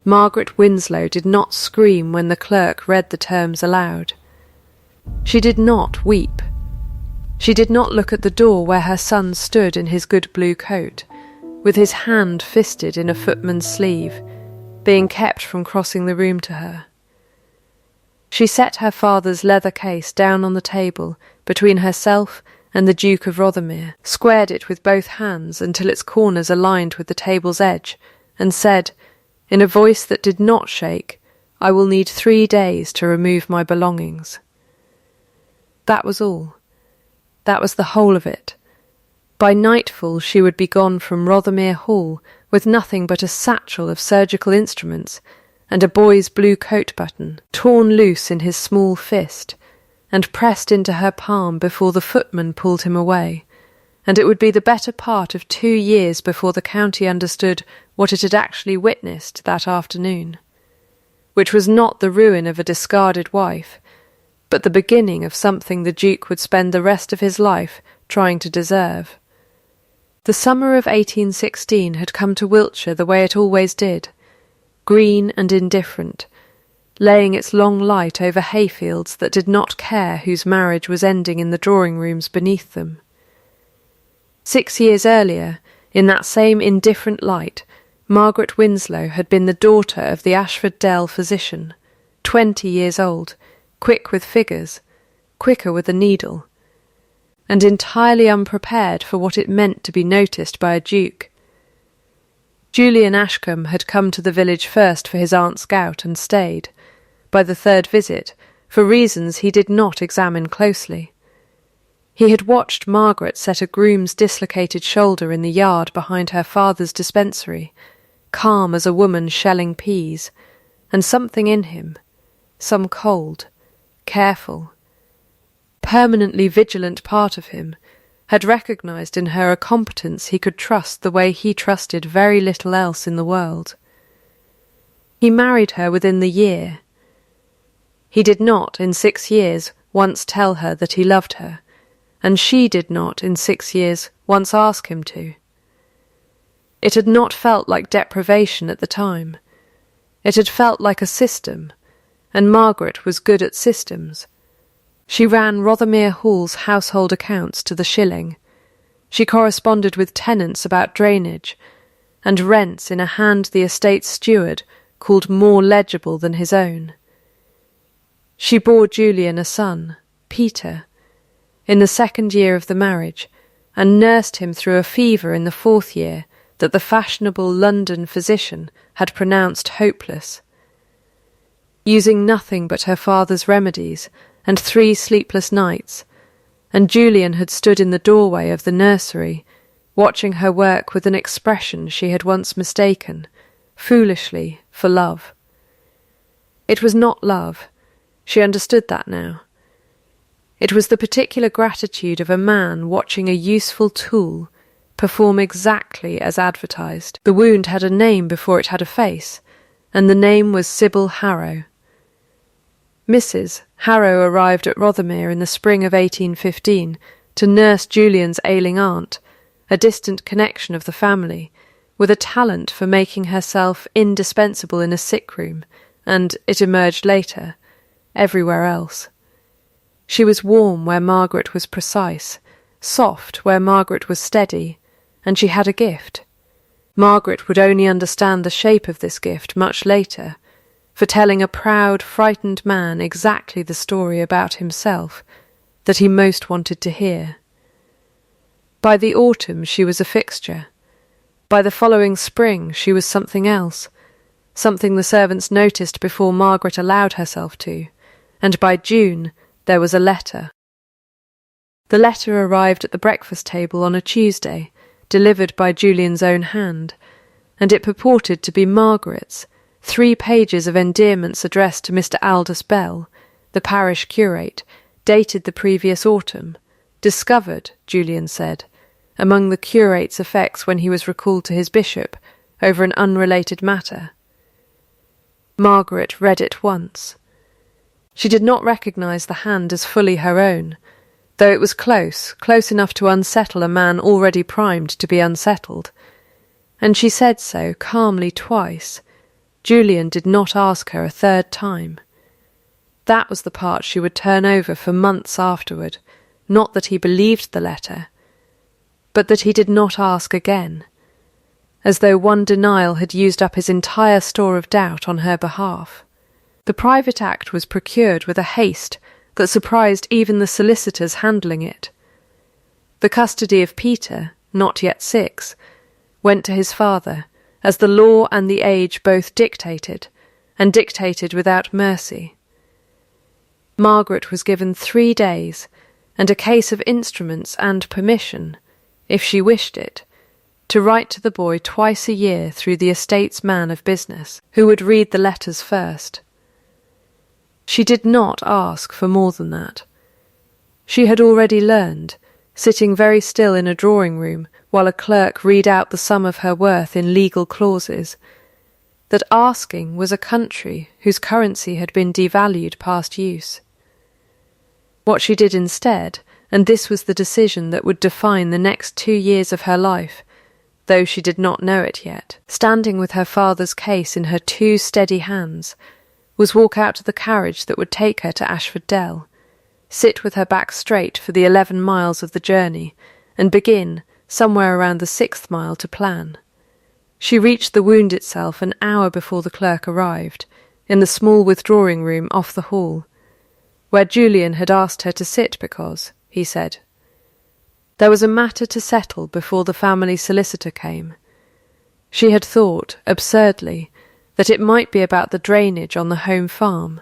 Margaret Winslow did not scream when the clerk read the terms aloud. She did not weep. She did not look at the door where her son stood in his good blue coat, with his hand fisted in a footman's sleeve, being kept from crossing the room to her. She set her father's leather case down on the table between herself and the Duke of Rothermere, squared it with both hands until its corners aligned with the table's edge, and said, in a voice that did not shake, "I will need 3 days to remove my belongings." That was all. That was the whole of it. By nightfall she would be gone from Rothermere Hall with nothing but a satchel of surgical instruments and a boy's blue coat button, torn loose in his small fist, and pressed into her palm before the footman pulled him away, and it would be the better part of 2 years before the county understood what it had actually witnessed that afternoon, which was not the ruin of a discarded wife, but the beginning of something the Duke would spend the rest of his life trying to deserve. The summer of 1816 had come to Wiltshire the way it always did, green and indifferent, laying its long light over hayfields that did not care whose marriage was ending in the drawing-rooms beneath them. 6 years earlier, in that same indifferent light, Margaret Winslow had been the daughter of the Ashford Dell physician, 20 years old, quick with figures, quicker with a needle, and entirely unprepared for what it meant to be noticed by a duke. Julian Ashcombe had come to the village first for his aunt's gout and stayed, by the 3rd visit, for reasons he did not examine closely. He had watched Margaret set a groom's dislocated shoulder in the yard behind her father's dispensary, calm as a woman shelling peas, and something in him, some cold, careful, permanently vigilant part of him, had recognised in her a competence he could trust the way he trusted very little else in the world. He married her within the year. He did not, in 6 years, once tell her that he loved her, and she did not, in 6 years, once ask him to. It had not felt like deprivation at the time. It had felt like a system, and Margaret was good at systems. She ran Rothermere Hall's household accounts to the shilling. She corresponded with tenants about drainage, and rents in a hand the estate's steward called more legible than his own. She bore Julian a son, Peter, in the 2nd year of the marriage, and nursed him through a fever in the 4th year that the fashionable London physician had pronounced hopeless. Using nothing but her father's remedies, and 3 sleepless nights, and Julian had stood in the doorway of the nursery, watching her work with an expression she had once mistaken, foolishly, for love. It was not love. She understood that now. It was the particular gratitude of a man watching a useful tool perform exactly as advertised. The wound had a name before it had a face, and the name was Sybil Harrow. Mrs. Harrow arrived at Rothermere in the spring of 1815 to nurse Julian's ailing aunt, a distant connection of the family, with a talent for making herself indispensable in a sick room, and, it emerged later, everywhere else. She was warm where Margaret was precise, soft where Margaret was steady, and she had a gift. Margaret would only understand the shape of this gift much later, for telling a proud, frightened man exactly the story about himself that he most wanted to hear. By the autumn she was a fixture. By the following spring she was something else, something the servants noticed before Margaret allowed herself to, and by June there was a letter. The letter arrived at the breakfast table on a Tuesday, delivered by Julian's own hand, and it purported to be Margaret's, 3 pages of endearments addressed to Mr. Aldous Bell, the parish curate, dated the previous autumn, discovered, Julian said, among the curate's effects when he was recalled to his bishop over an unrelated matter. Margaret read it once. She did not recognise the hand as fully her own, though it was close enough to unsettle a man already primed to be unsettled, and she said so calmly twice, Julian did not ask her a third time. That was the part she would turn over for months afterward, not that he believed the letter, but that he did not ask again, as though one denial had used up his entire store of doubt on her behalf. The private act was procured with a haste that surprised even the solicitors handling it. The custody of Peter, not yet 6, went to his father, as the law and the age both dictated, and dictated without mercy. Margaret was given 3 days, and a case of instruments and permission, if she wished it, to write to the boy twice a year through the estate's man of business, who would read the letters first. She did not ask for more than that. She had already learned, sitting very still in a drawing-room while a clerk read out the sum of her worth in legal clauses, that asking was a country whose currency had been devalued past use. What she did instead, and this was the decision that would define the next 2 years of her life, though she did not know it yet, standing with her father's case in her 2 steady hands, was walk out to the carriage that would take her to Ashford Dell, sit with her back straight for the 11 miles of the journey, and begin, somewhere around the 6th mile, to plan. She reached the wound itself an hour before the clerk arrived, in the small withdrawing room off the hall, where Julian had asked her to sit because, he said, there was a matter to settle before the family solicitor came. She had thought, absurdly, that it might be about the drainage on the home farm.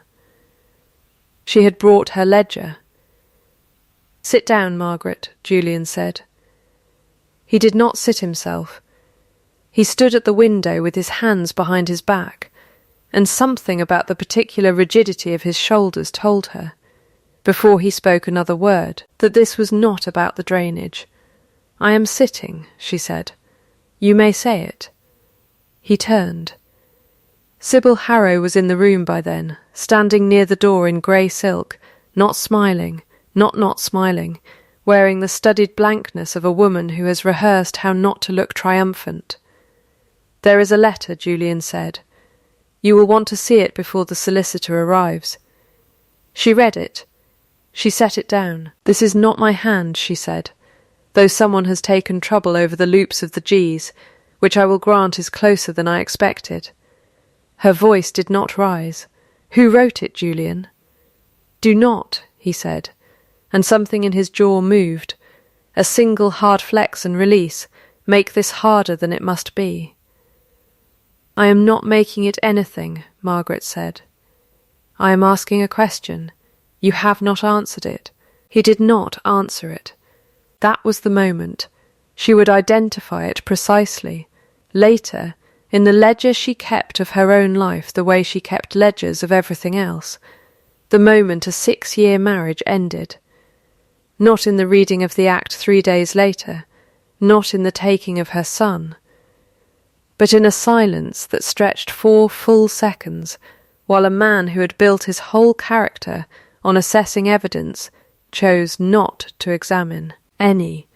She had brought her ledger. "Sit down, Margaret," Julian said. He did not sit himself. He stood at the window with his hands behind his back, and something about the particular rigidity of his shoulders told her, before he spoke another word, that this was not about the drainage. "I am sitting," she said. "You may say it." He turned. Sybil Harrow was in the room by then, standing near the door in grey silk, not smiling, not smiling, wearing the studied blankness of a woman who has rehearsed how not to look triumphant. "There is a letter," Julian said. "You will want to see it before the solicitor arrives." She read it. She set it down. "This is not my hand," she said, "though someone has taken trouble over the loops of the G's, which I will grant is closer than I expected." Her voice did not rise. "Who wrote it, Julian?" "Do not," he said, and something in his jaw moved. A single hard flex and release, make this harder than it must be. "I am not making it anything," Margaret said. "I am asking a question. You have not answered it." He did not answer it. That was the moment. She would identify it precisely. Later, in the ledger she kept of her own life the way she kept ledgers of everything else, the moment a 6-year marriage ended. Not in the reading of the act 3 days later, not in the taking of her son, but in a silence that stretched 4 full seconds, while a man who had built his whole character on assessing evidence chose not to examine any.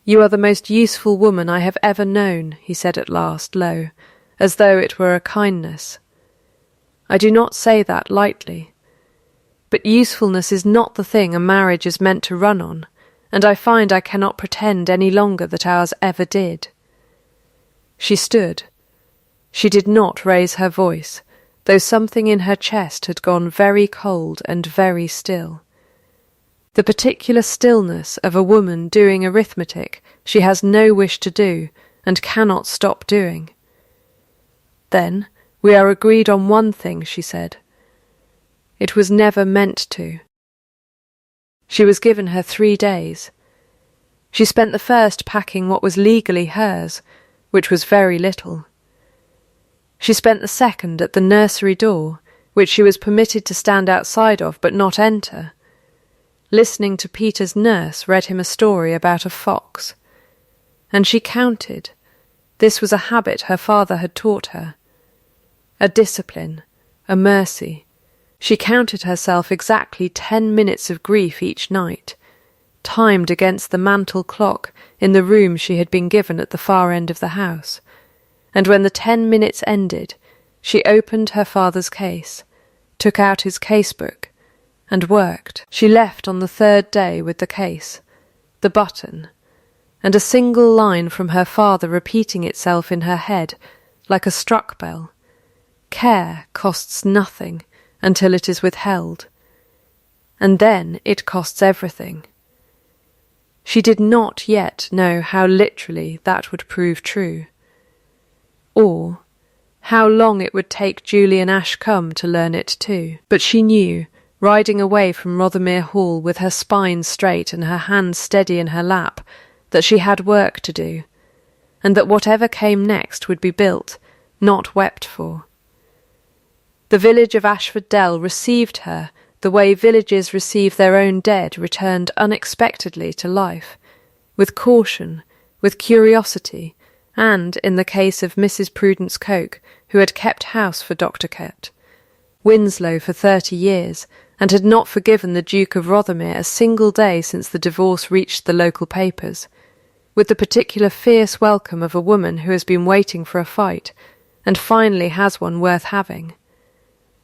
"You are the most useful woman I have ever known," he said at last, low, as though it were a kindness. "I do not say that lightly. But usefulness is not the thing a marriage is meant to run on, and I find I cannot pretend any longer that ours ever did." She stood. She did not raise her voice, though something in her chest had gone very cold and very still. The particular stillness of a woman doing arithmetic she has no wish to do and cannot stop doing. "Then we are agreed on one thing," she said. "It was never meant to." She was given her 3 days. She spent the first packing what was legally hers, which was very little. She spent the second at the nursery door, which she was permitted to stand outside of but not enter. Listening to Peter's nurse read him a story about a fox. And she counted. This was a habit her father had taught her. A discipline, a mercy. She counted herself exactly 10 minutes of grief each night, timed against the mantel clock in the room she had been given at the far end of the house, and when the 10 minutes ended, She opened her father's case, took out his casebook, and worked. She left on the third day with the case, the button, and a single line from her father repeating itself in her head like a struck bell. Care costs nothing until it is withheld, and then it costs everything. She did not yet know how literally that would prove true, or how long it would take Julian Ashcombe to learn it too. But she knew, riding away from Rothermere Hall with her spine straight and her hands steady in her lap, that she had work to do, and that whatever came next would be built, not wept for. The village of Ashford Dell received her the way villages receive their own dead returned unexpectedly to life, with caution, with curiosity, and, in the case of Mrs. Prudence Coke, who had kept house for Dr. Kett, Winslow for 30 years, and had not forgiven the Duke of Rothermere a single day since the divorce reached the local papers, with the particular fierce welcome of a woman who has been waiting for a fight, and finally has one worth having.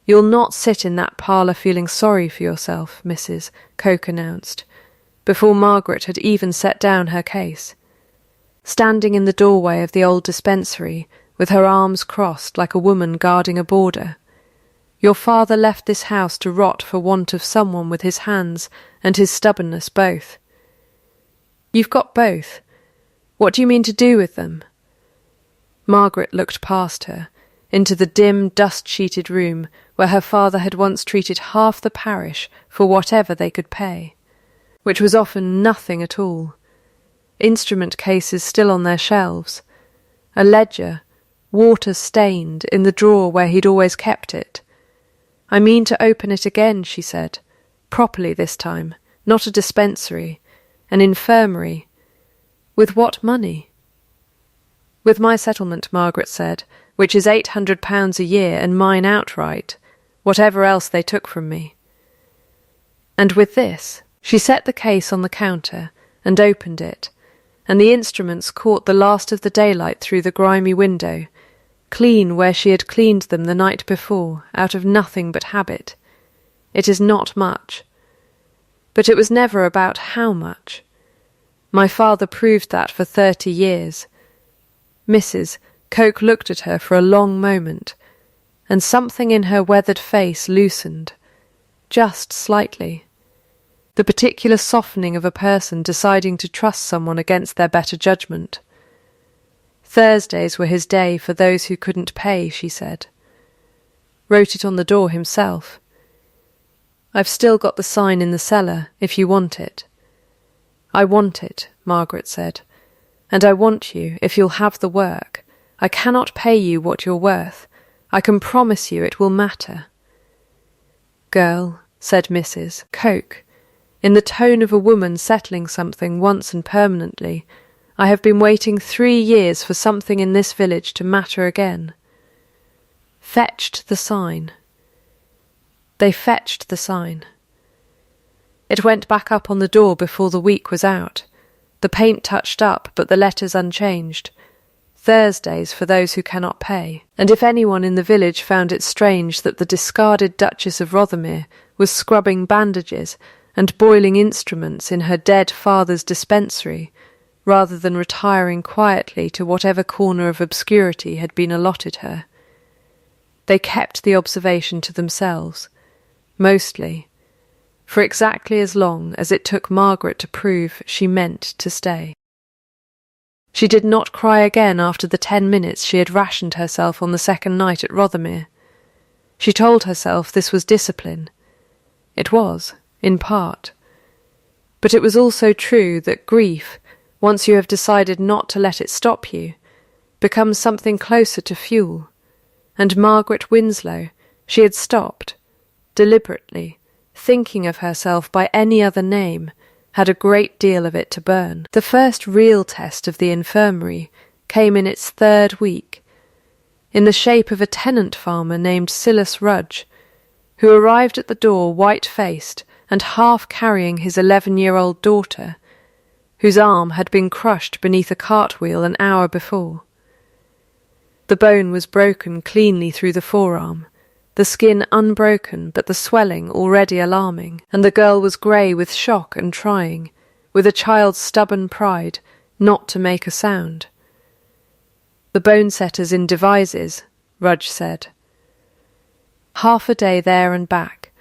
"You'll not sit in that parlour feeling sorry for yourself, Mrs., Coke announced, before Margaret had even set down her case. Standing in the doorway of the old dispensary, with her arms crossed like a woman guarding a border. "Your father left this house to rot for want of someone with his hands and his stubbornness both. You've got both. What do you mean to do with them?" Margaret looked past her, into the dim, dust-sheeted room where her father had once treated half the parish for whatever they could pay, which was often nothing at all. Instrument cases still on their shelves, a ledger, water-stained, in the drawer where he'd always kept it. "I mean to open it again," she said, "properly this time, not a dispensary, an infirmary. With what money?" "With my settlement," Margaret said, "which is £800 a year and mine outright, whatever else they took from me." And with this, she set the case on the counter and opened it, and the instruments caught the last of the daylight through the grimy window, clean where she had cleaned them the night before, out of nothing but habit. It is not much. But it was never about how much. My father proved that for 30 years. Mrs. Coke looked at her for a long moment, and something in her weathered face loosened, just slightly. The particular softening of a person deciding to trust someone against their better judgment. Thursdays were his day for those who couldn't pay, she said. Wrote it on the door himself. "I've still got the sign in the cellar, if you want it." "I want it," Margaret said, "and I want you, if you'll have the work. I cannot pay you what you're worth. I can promise you it will matter." "Girl," said Mrs. Coke, in the tone of a woman settling something once and permanently, "I have been waiting 3 years for something in this village to matter again." Fetched the sign. They fetched the sign. It went back up on the door before the week was out, the paint touched up but the letters unchanged. Thursdays for those who cannot pay, and if anyone in the village found it strange that the discarded Duchess of Rothermere was scrubbing bandages and boiling instruments in her dead father's dispensary, rather than retiring quietly to whatever corner of obscurity had been allotted her, they kept the observation to themselves, mostly, for exactly as long as it took Margaret to prove she meant to stay. She did not cry again after the 10 minutes she had rationed herself on the second night at Rothermere. She told herself this was discipline. It was, in part. But it was also true that grief, once you have decided not to let it stop you, becomes something closer to fuel. And Margaret Winslow, she had stopped, deliberately, thinking of herself by any other name, had a great deal of it to burn. The first real test of the infirmary came in its 3rd week, in the shape of a tenant farmer named Silas Rudge, who arrived at the door white-faced and half carrying his 11-year-old daughter, whose arm had been crushed beneath a cartwheel an hour before. The bone was broken cleanly through the forearm, the skin unbroken but the swelling already alarming, and the girl was grey with shock and trying, with a child's stubborn pride, not to make a sound. "The bone-setters in Devizes," Rudge said. "Half a day there and back.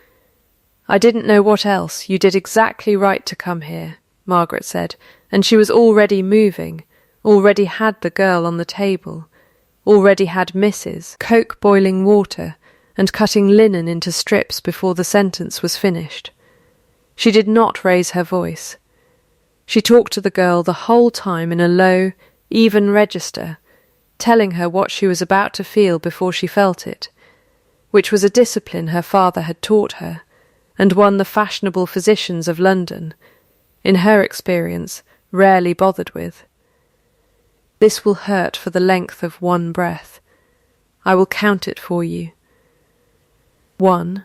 I didn't know what else. You did exactly right to come here," Margaret said, and she was already moving, already had the girl on the table, already had Mrs. Coke boiling water and cutting linen into strips before the sentence was finished. She did not raise her voice. She talked to the girl the whole time in a low, even register, telling her what she was about to feel before she felt it, which was a discipline her father had taught her, and one the fashionable physicians of London, in her experience, rarely bothered with. "This will hurt for the length of one breath. I will count it for you. 1.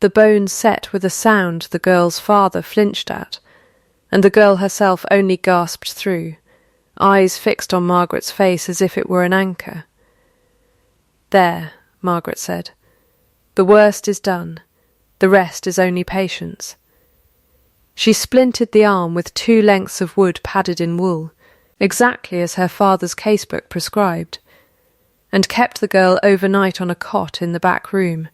The bone set with a sound the girl's father flinched at, and the girl herself only gasped through, eyes fixed on Margaret's face as if it were an anchor. "There," Margaret said. "The worst is done. The rest is only patience." She splinted the arm with 2 lengths of wood padded in wool, exactly as her father's casebook prescribed, and kept the girl overnight on a cot in the back room,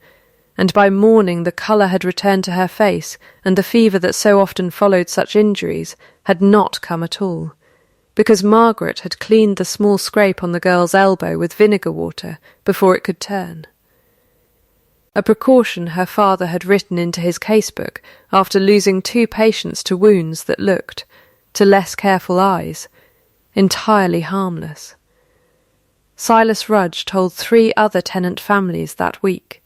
and by morning the colour had returned to her face, and the fever that so often followed such injuries had not come at all, because Margaret had cleaned the small scrape on the girl's elbow with vinegar water before it could turn. A precaution her father had written into his casebook after losing 2 patients to wounds that looked, to less careful eyes, entirely harmless. Silas Rudge told 3 other tenant families that week.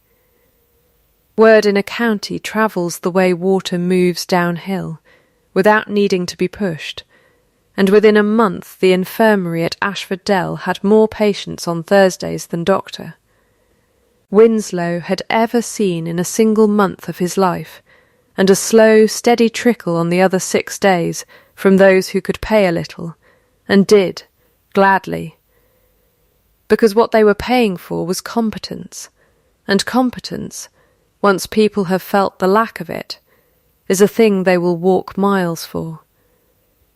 Word in a county travels the way water moves downhill, without needing to be pushed, and within a month the infirmary at Ashford Dell had more patients on Thursdays than doctor. Winslow had ever seen in a single month of his life, and a slow, steady trickle on the other 6 days from those who could pay a little, and did, gladly. Because what they were paying for was competence, and competence, once people have felt the lack of it, is a thing they will walk miles for.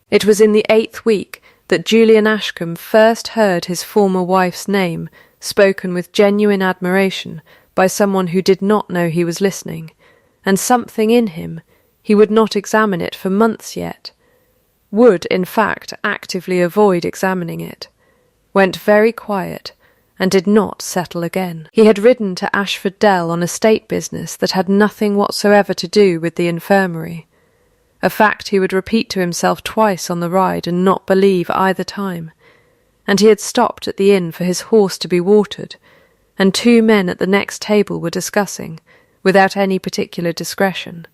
It was in the 8th week that Julian Ashcombe first heard his former wife's name spoken with genuine admiration by someone who did not know he was listening, and something in him, he would not examine it for months yet, would, in fact, actively avoid examining it, went very quiet, and did not settle again. He had ridden to Ashford Dell on estate business that had nothing whatsoever to do with the infirmary, a fact he would repeat to himself twice on the ride and not believe either time, and he had stopped at the inn for his horse to be watered, and 2 men at the next table were discussing, without any particular discretion,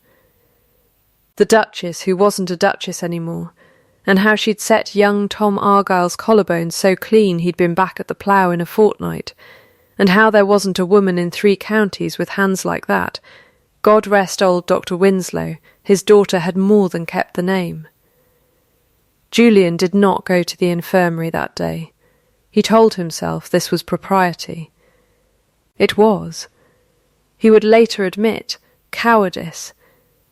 the Duchess who wasn't a duchess any more, and how she'd set young Tom Argyle's collarbones so clean he'd been back at the plough in a fortnight, and how there wasn't a woman in 3 counties with hands like that. God rest old Dr. Winslow, his daughter had more than kept the name. Julian did not go to the infirmary that day. He told himself this was propriety. It was. He would later admit cowardice,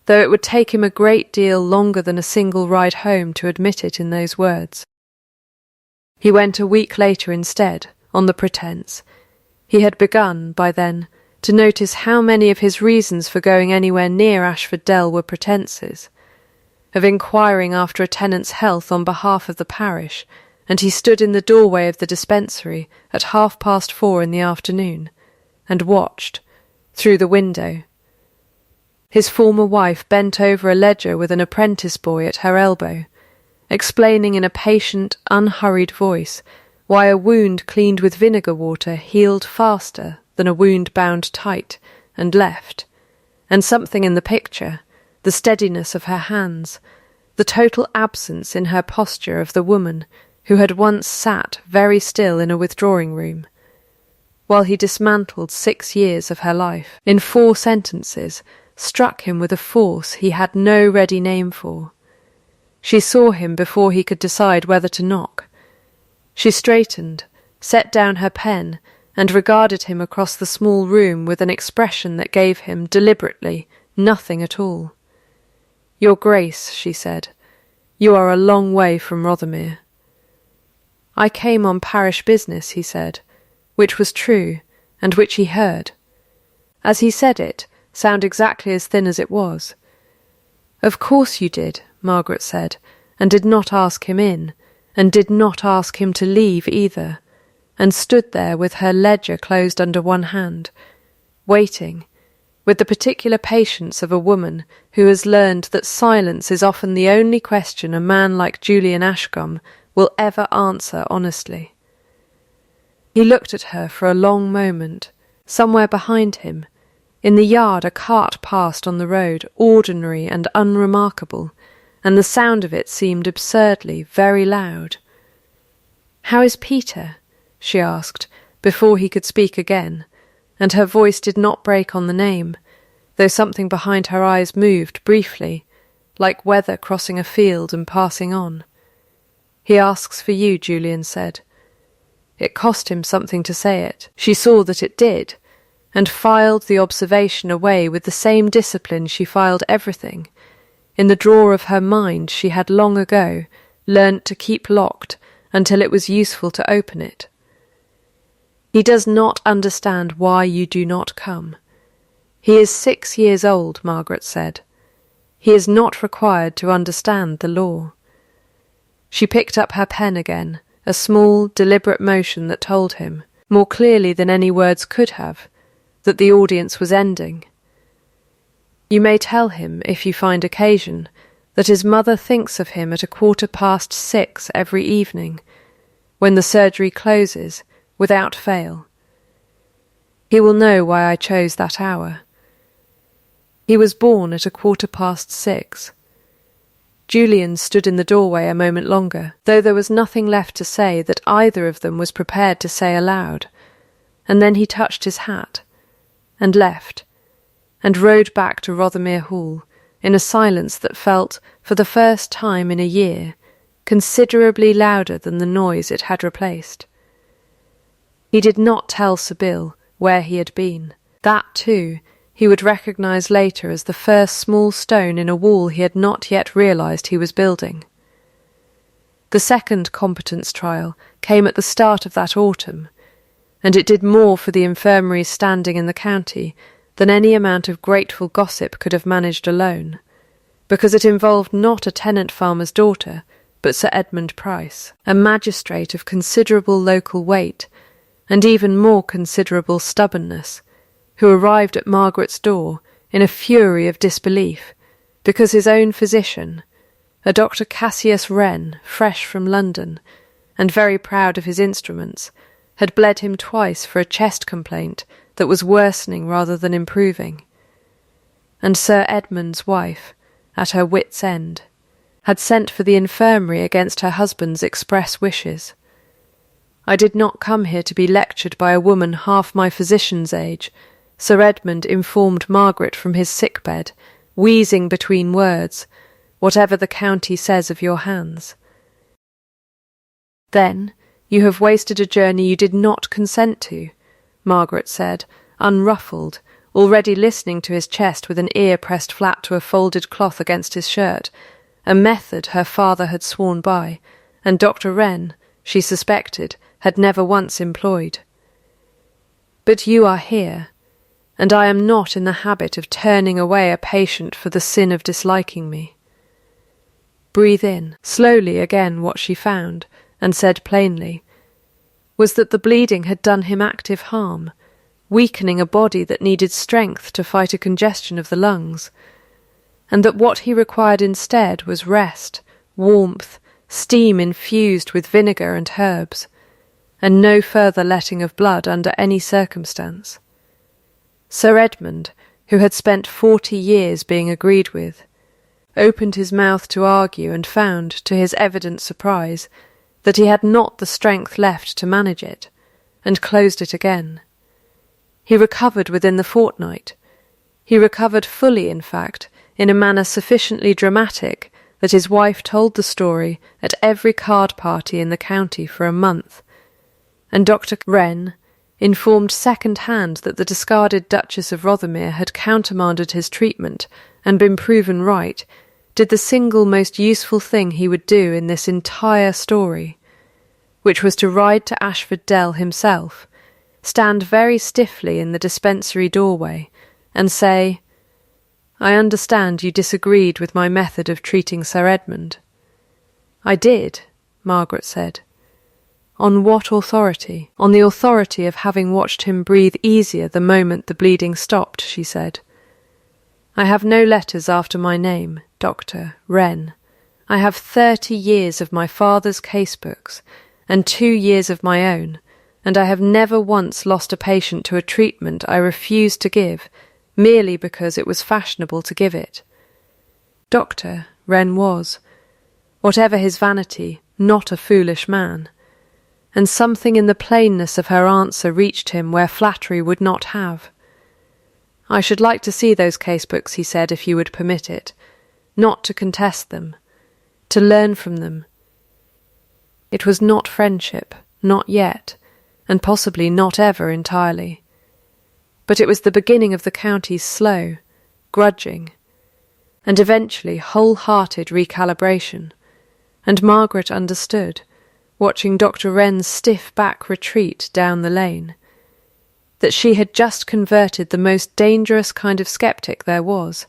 though it would take him a great deal longer than a single ride home to admit it in those words. He went a week later instead, on the pretence. He had begun, by then, to notice how many of his reasons for going anywhere near Ashford Dell were pretences, of inquiring after a tenant's health on behalf of the parish, and he stood in the doorway of the dispensary at 4:30 in the afternoon, and watched, through the window. His former wife bent over a ledger with an apprentice boy at her elbow, explaining in a patient, unhurried voice why a wound cleaned with vinegar water healed faster than a wound bound tight and left, and something in the picture, the steadiness of her hands, the total absence in her posture of the woman who had once sat very still in a withdrawing room, while he dismantled 6 years of her life, in 4 sentences, struck him with a force he had no ready name for. She saw him before he could decide whether to knock. She straightened, set down her pen, and regarded him across the small room with an expression that gave him, deliberately, nothing at all. "Your Grace," she said, "you are a long way from Rothermere." "I came on parish business," he said, which was true, and which he heard. As he said it, sound exactly as thin as it was. "Of course you did," Margaret said, and did not ask him in, and did not ask him to leave either, and stood there with her ledger closed under one hand, waiting, with the particular patience of a woman who has learned that silence is often the only question a man like Julian Ashcombe will ever answer honestly. He looked at her for a long moment. Somewhere behind him, in the yard, a cart passed on the road, ordinary and unremarkable, and the sound of it seemed absurdly very loud. "How is Peter?" she asked, before he could speak again, and her voice did not break on the name, though something behind her eyes moved briefly, like weather crossing a field and passing on. "He asks for you," Julian said. It cost him something to say it. She saw that it did, and filed the observation away with the same discipline she filed everything. In the drawer of her mind she had long ago learnt to keep locked until it was useful to open it. "He does not understand why you do not come. He is 6 years old," Margaret said. "He is not required to understand the law." She picked up her pen again, a small, deliberate motion that told him, more clearly than any words could have, that the audience was ending. "You may tell him, if you find occasion, that his mother thinks of him at 6:15 every evening, when the surgery closes, without fail. He will know why I chose that hour. He was born at 6:15. Julian stood in the doorway a moment longer, though there was nothing left to say that either of them was prepared to say aloud, and then he touched his hat, and left, and rode back to Rothermere Hall, in a silence that felt, for the first time in a year, considerably louder than the noise it had replaced. He did not tell Sybil where he had been. That, too, he would recognise later as the first small stone in a wall he had not yet realised he was building. The second competence trial came at the start of that autumn, and it did more for the infirmary's standing in the county than any amount of grateful gossip could have managed alone, because it involved not a tenant farmer's daughter, but Sir Edmund Price, a magistrate of considerable local weight, and even more considerable stubbornness, who arrived at Margaret's door in a fury of disbelief, because his own physician, a Dr. Cassius Wren, fresh from London, and very proud of his instruments, had bled him twice for a chest complaint that was worsening rather than improving. And Sir Edmund's wife, at her wits' end, had sent for the infirmary against her husband's express wishes. "I did not come here to be lectured by a woman half my physician's age," Sir Edmund informed Margaret from his sick-bed, wheezing between words, "whatever the county says of your hands." "Then you have wasted a journey you did not consent to," Margaret said, unruffled, already listening to his chest with an ear pressed flat to a folded cloth against his shirt, a method her father had sworn by, and Dr. Wren, she suspected, had never once employed. "But you are here, and I am not in the habit of turning away a patient for the sin of disliking me." Breathe in, slowly again, what she found, and said plainly, was that the bleeding had done him active harm, weakening a body that needed strength to fight a congestion of the lungs, and that what he required instead was rest, warmth, steam infused with vinegar and herbs, and no further letting of blood under any circumstance. Sir Edmund, who had spent 40 years being agreed with, opened his mouth to argue and found, to his evident surprise, that he had not the strength left to manage it, and closed it again. He recovered within the fortnight. He recovered fully, in fact, in a manner sufficiently dramatic that his wife told the story at every card party in the county for a month, and Dr. Wren, informed second-hand that the discarded Duchess of Rothermere had countermanded his treatment and been proven right, did the single most useful thing he would do in this entire story, which was to ride to Ashford Dell himself, stand very stiffly in the dispensary doorway, and say, "I understand you disagreed with my method of treating Sir Edmund." "I did," Margaret said. "On what authority?" "On the authority of having watched him breathe easier the moment the bleeding stopped," she said. "I have no letters after my name, Dr. Wren. I have 30 years of my father's case-books, and 2 years of my own, and I have never once lost a patient to a treatment I refused to give, merely because it was fashionable to give it." Dr. Wren was, whatever his vanity, not a foolish man, and something in the plainness of her answer reached him where flattery would not have. "I should like to see those case-books," he said, "if you would permit it, not to contest them, to learn from them." It was not friendship, not yet, and possibly not ever entirely. But it was the beginning of the county's slow, grudging, and eventually whole-hearted recalibration, and Margaret understood, watching Dr. Wren's stiff-back retreat down the lane, that she had just converted the most dangerous kind of sceptic there was,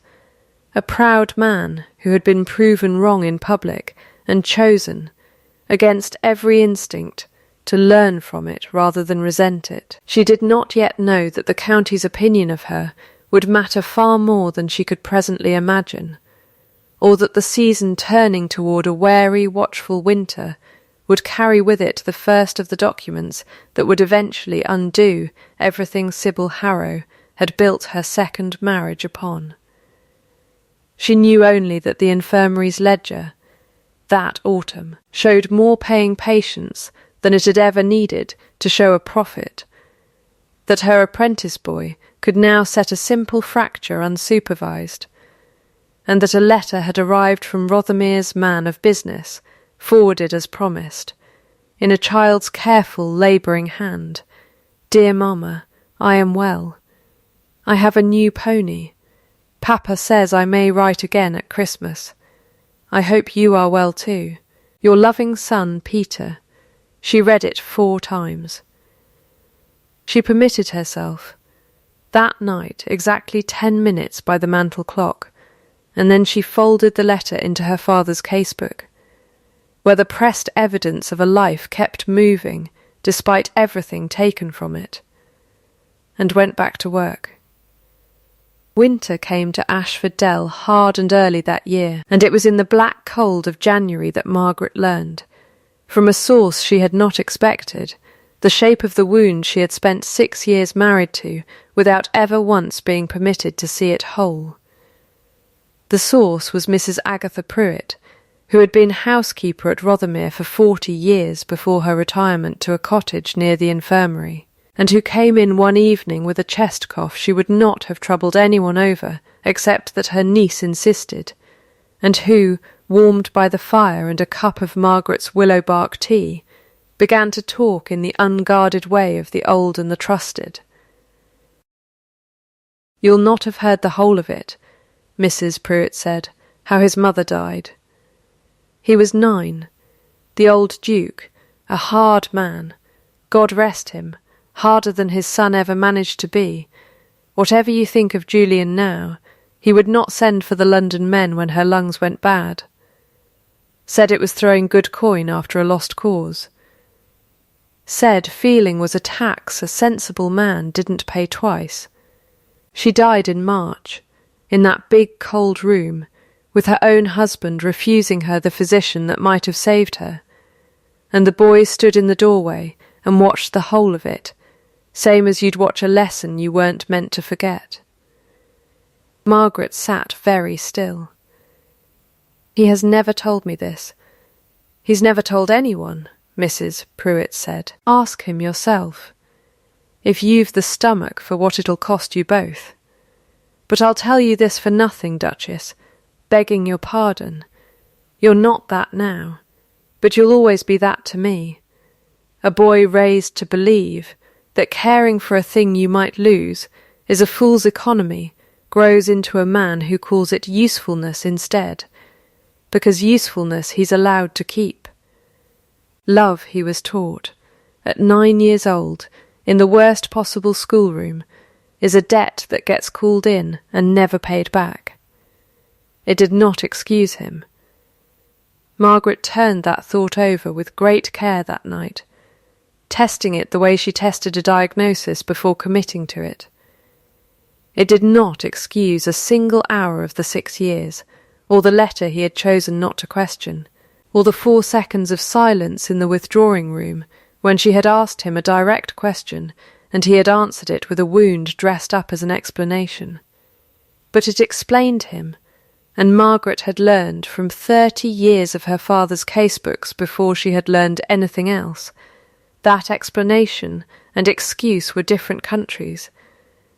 a proud man who had been proven wrong in public and chosen, against every instinct, to learn from it rather than resent it. She did not yet know that the county's opinion of her would matter far more than she could presently imagine, or that the season turning toward a wary, watchful winter would carry with it the first of the documents that would eventually undo everything Sybil Harrow had built her second marriage upon. She knew only that the infirmary's ledger, that autumn, showed more paying patients than it had ever needed to show a profit, that her apprentice boy could now set a simple fracture unsupervised, and that a letter had arrived from Rothermere's man of business, forwarded as promised, in a child's careful, labouring hand. "Dear Mamma, I am well. I have a new pony. Papa says I may write again at Christmas. I hope you are well too. Your loving son, Peter." She read it 4 times. She permitted herself, that night, exactly 10 minutes by the mantel clock, and then she folded the letter into her father's casebook, where the pressed evidence of a life kept moving despite everything taken from it, and went back to work. Winter came to Ashford Dell hard and early that year, and it was in the black cold of January that Margaret learned, from a source she had not expected, the shape of the wound she had spent 6 years married to without ever once being permitted to see it whole. The source was Mrs. Agatha Pruitt, who had been housekeeper at Rothermere for 40 years before her retirement to a cottage near the infirmary, and who came in one evening with a chest cough she would not have troubled anyone over except that her niece insisted, and who, warmed by the fire and a cup of Margaret's willow-bark tea, began to talk in the unguarded way of the old and the trusted. "You'll not have heard the whole of it," Mrs. Pruitt said, "how his mother died. He was 9, the old Duke, a hard man, God rest him, harder than his son ever managed to be. Whatever you think of Julian now, he would not send for the London men when her lungs went bad. Said it was throwing good coin after a lost cause. Said feeling was a tax a sensible man didn't pay twice. She died in March, in that big cold room, with her own husband refusing her the physician that might have saved her, and the boy stood in the doorway and watched the whole of it, same as you'd watch a lesson you weren't meant to forget." Margaret sat very still. "He has never told me this. He's never told anyone," Mrs. Pruitt said. "Ask him yourself, if you've the stomach for what it'll cost you both. But I'll tell you this for nothing, Duchess, begging your pardon. You're not that now, but you'll always be that to me. a boy raised to believe that caring for a thing you might lose is a fool's economy, grows into a man who calls it usefulness instead, because usefulness he's allowed to keep. Love, he was taught, at 9 years old, in the worst possible schoolroom, is a debt that gets called in and never paid back. It did not excuse him. Margaret turned that thought over with great care that night, testing it the way she tested a diagnosis before committing to it. It did not excuse a single hour of the 6 years, or the letter he had chosen not to question, or the 4 seconds of silence in the withdrawing room when she had asked him a direct question and he had answered it with a wound dressed up as an explanation. But it explained him, and Margaret had learned from 30 years of her father's casebooks before she had learned anything else. That explanation and excuse were different countries,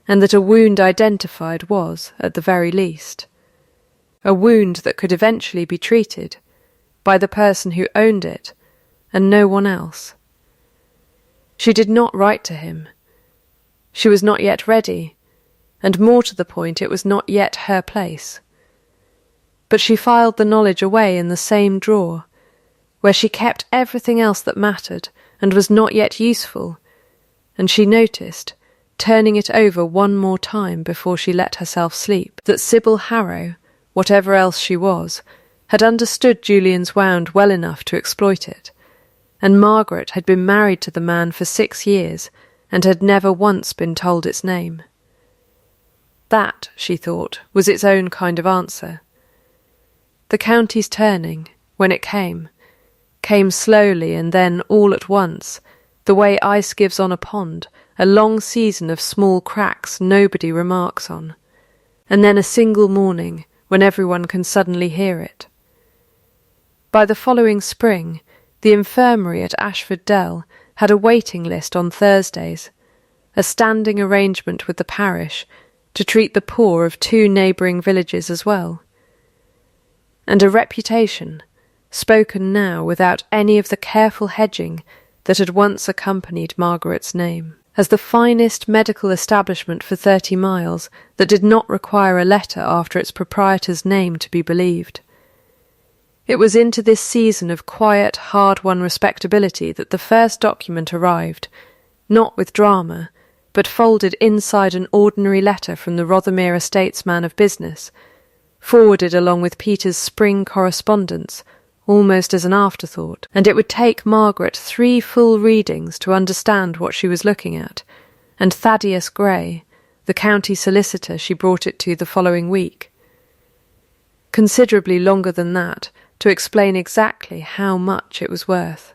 and that a wound identified was, at the very least, a wound that could eventually be treated by the person who owned it and no one else. She did not write to him. She was not yet ready, and more to the point, it was not yet her place. But she filed the knowledge away in the same drawer, where she kept everything else that mattered and was not yet useful, and she noticed, turning it over one more time before she let herself sleep, that Sybil Harrow, whatever else she was, had understood Julian's wound well enough to exploit it, and Margaret had been married to the man for 6 years and had never once been told its name. That, she thought, was its own kind of answer. The county's turning, when it came slowly and then all at once, the way ice gives on a pond, a long season of small cracks nobody remarks on, and then a single morning when everyone can suddenly hear it. By the following spring, the infirmary at Ashford Dell had a waiting list on Thursdays, a standing arrangement with the parish to treat the poor of 2 neighbouring villages as well, and a reputation, spoken now without any of the careful hedging that had once accompanied Margaret's name, as the finest medical establishment for 30 miles that did not require a letter after its proprietor's name to be believed. It was into this season of quiet, hard-won respectability that the first document arrived, not with drama, but folded inside an ordinary letter from the Rothermere Estates man of business, forwarded along with Peter's spring correspondence, almost as an afterthought, and it would take Margaret 3 full readings to understand what she was looking at, and Thaddeus Gray, the county solicitor she brought it to the following week, considerably longer than that, to explain exactly how much it was worth.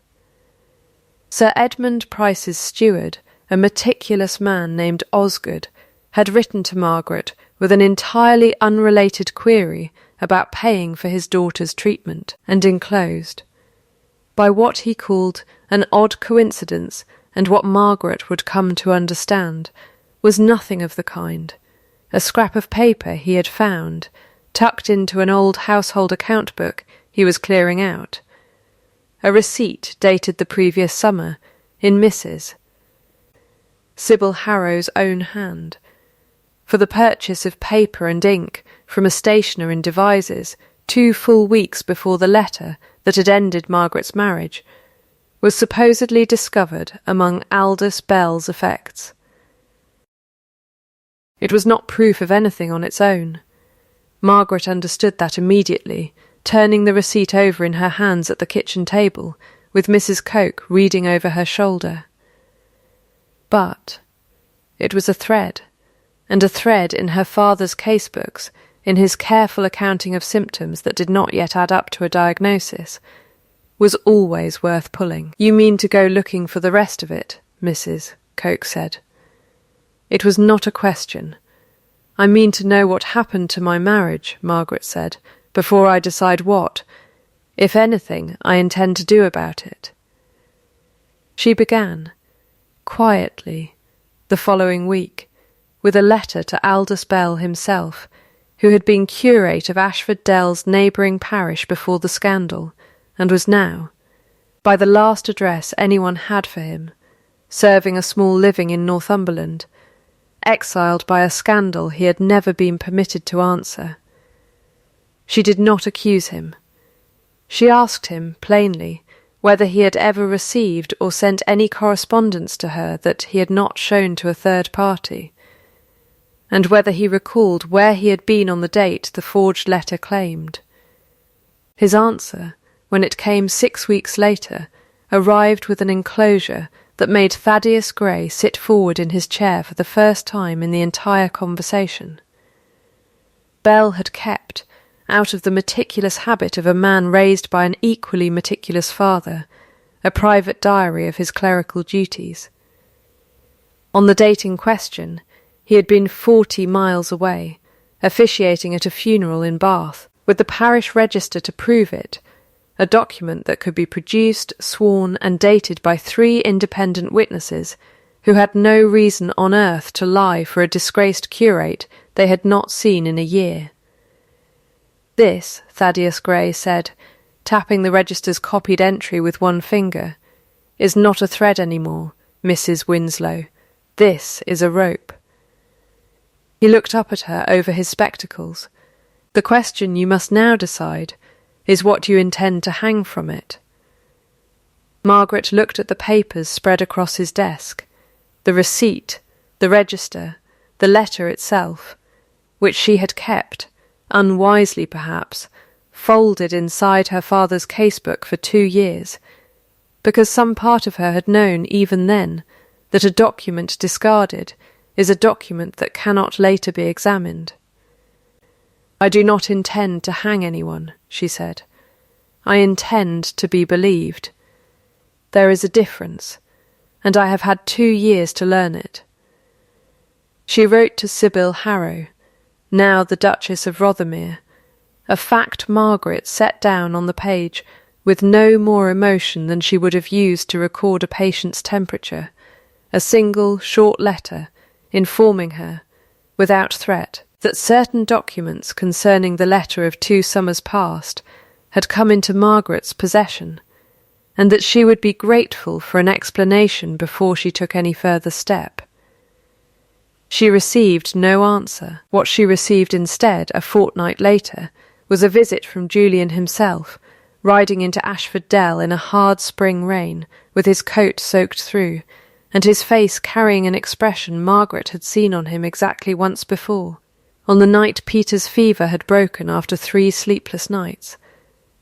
Sir Edmund Price's steward, a meticulous man named Osgood, had written to Margaret with an entirely unrelated query about paying for his daughter's treatment, and enclosed, by what he called an odd coincidence and what Margaret would come to understand, was nothing of the kind, a scrap of paper he had found, tucked into an old household account book he was clearing out, a receipt dated the previous summer, in Mrs. Sybil Harrow's own hand, for the purchase of paper and ink from a stationer in Devizes 2 full weeks before the letter that had ended Margaret's marriage was supposedly discovered among Aldous Bell's effects. It was not proof of anything on its own. Margaret understood that immediately, turning the receipt over in her hands at the kitchen table, with Mrs. Coke reading over her shoulder. But it was a thread, and a thread in her father's casebooks, in his careful accounting of symptoms that did not yet add up to a diagnosis, was always worth pulling. "You mean to go looking for the rest of it, Mrs. Coke said. "It was not a question. I mean to know what happened to my marriage," Margaret said, "before I decide what, if anything, I intend to do about it." She began, quietly, the following week, with a letter to Aldous Bell himself, who had been curate of Ashford Dell's neighbouring parish before the scandal, and was now, by the last address anyone had for him, serving a small living in Northumberland, exiled by a scandal he had never been permitted to answer. She did not accuse him. She asked him, plainly, whether he had ever received or sent any correspondence to her that he had not shown to a third party, and whether he recalled where he had been on the date the forged letter claimed. His answer, when it came 6 weeks later, arrived with an enclosure that made Thaddeus Grey sit forward in his chair for the first time in the entire conversation. Bell had kept, out of the meticulous habit of a man raised by an equally meticulous father, a private diary of his clerical duties. On the date in question, he had been 40 miles away, officiating at a funeral in Bath, with the parish register to prove it, a document that could be produced, sworn, and dated by 3 independent witnesses who had no reason on earth to lie for a disgraced curate they had not seen in a year. This, Thaddeus Grey said, tapping the register's copied entry with one finger, is not a thread any more, Mrs. Winslow. This is a rope. He looked up at her over his spectacles. The question you must now decide is what you intend to hang from it. Margaret looked at the papers spread across his desk, the receipt, the register, the letter itself, which she had kept, unwisely perhaps, folded inside her father's casebook for 2 years, because some part of her had known even then that a document discarded is a document that cannot later be examined. "I do not intend to hang anyone," she said. "I intend to be believed. There is a difference, and I have had 2 years to learn it." She wrote to Sybil Harrow, now the Duchess of Rothermere, a fact Margaret set down on the page with no more emotion than she would have used to record a patient's temperature, a single short letter informing her, without threat, that certain documents concerning the letter of 2 summers past had come into Margaret's possession, and that she would be grateful for an explanation before she took any further step. She received no answer. What she received instead, a fortnight later, was a visit from Julian himself, riding into Ashford Dell in a hard spring rain, with his coat soaked through, and his face carrying an expression Margaret had seen on him exactly once before, on the night Peter's fever had broken after 3 sleepless nights,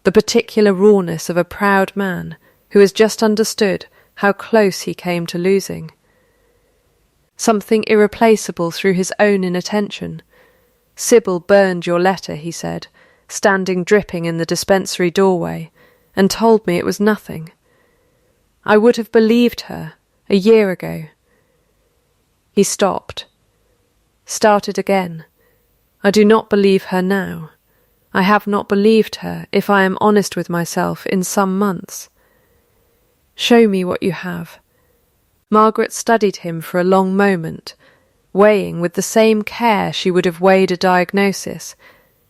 the particular rawness of a proud man who has just understood how close he came to losing. Something irreplaceable through his own inattention. "Sybil burned your letter," he said, standing dripping in the dispensary doorway, "and told me it was nothing. I would have believed her a year ago." He stopped, started again. "I do not believe her now. I have not believed her, if I am honest with myself, in some months." "Show me what you have." Margaret studied him for a long moment, weighing with the same care she would have weighed a diagnosis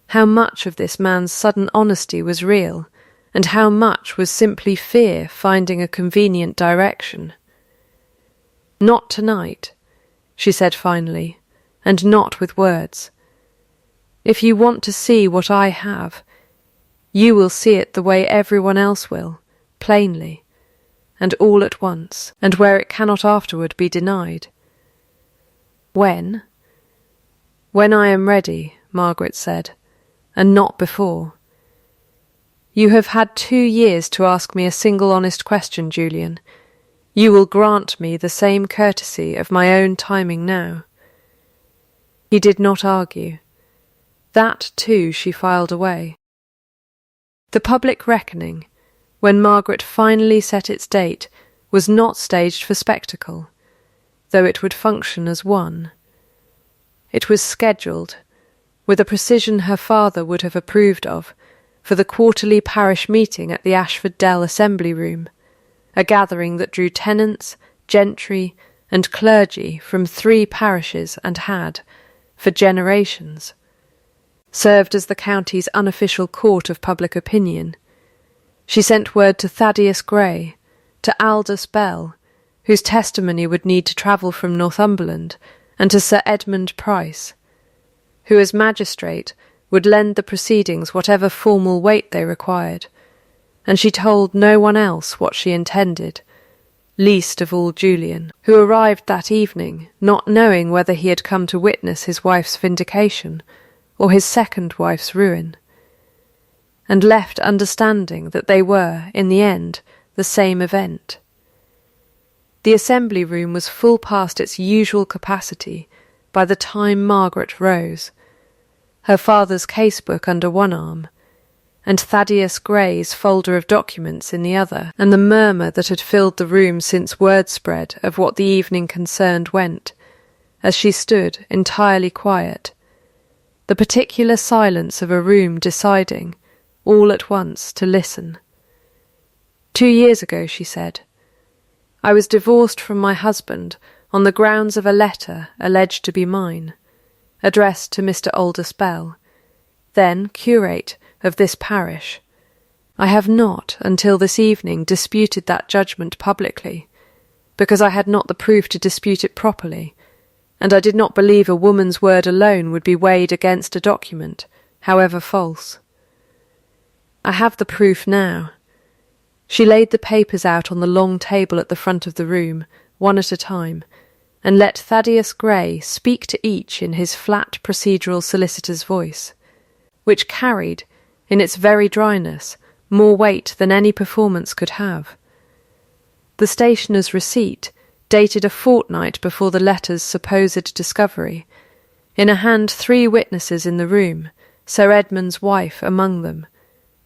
how much of this man's sudden honesty was real, and how much was simply fear finding a convenient direction. "Not tonight," she said finally, "and not with words. If you want to see what I have, you will see it the way everyone else will, plainly, and all at once, and where it cannot afterward be denied." "When?" "When I am ready," Margaret said, "and not before. You have had 2 years to ask me a single honest question, Julian. You will grant me the same courtesy of my own timing now." He did not argue. That, too, she filed away. The public reckoning, when Margaret finally set its date, was not staged for spectacle, though it would function as one. It was scheduled, with a precision her father would have approved of, for the quarterly parish meeting at the Ashford Dell Assembly Room, a gathering that drew tenants, gentry, and clergy from 3 parishes and had, for generations, served as the county's unofficial court of public opinion. She sent word to Thaddeus Grey, to Aldous Bell, whose testimony would need to travel from Northumberland, and to Sir Edmund Price, who as magistrate would lend the proceedings whatever formal weight they required, and she told no one else what she intended, least of all Julian, who arrived that evening not knowing whether he had come to witness his wife's vindication or his second wife's ruin, and left understanding that they were, in the end, the same event. The assembly room was full past its usual capacity by the time Margaret rose, her father's casebook under one arm, and Thaddeus Grey's folder of documents in the other, and the murmur that had filled the room since word spread of what the evening concerned went, as she stood entirely quiet, the particular silence of a room deciding, all at once, to listen. 2 years ago, she said, I was divorced from my husband on the grounds of a letter alleged to be mine, addressed to Mr. Aldous Bell, then curate of this parish. I have not, until this evening, disputed that judgment publicly, because I had not the proof to dispute it properly, and I did not believe a woman's word alone would be weighed against a document, however false. I have the proof now. She laid the papers out on the long table at the front of the room, one at a time, and let Thaddeus Grey speak to each in his flat procedural solicitor's voice, which carried, in its very dryness, more weight than any performance could have. The stationer's receipt, dated a fortnight before the letter's supposed discovery, in a hand 3 witnesses in the room, Sir Edmund's wife among them,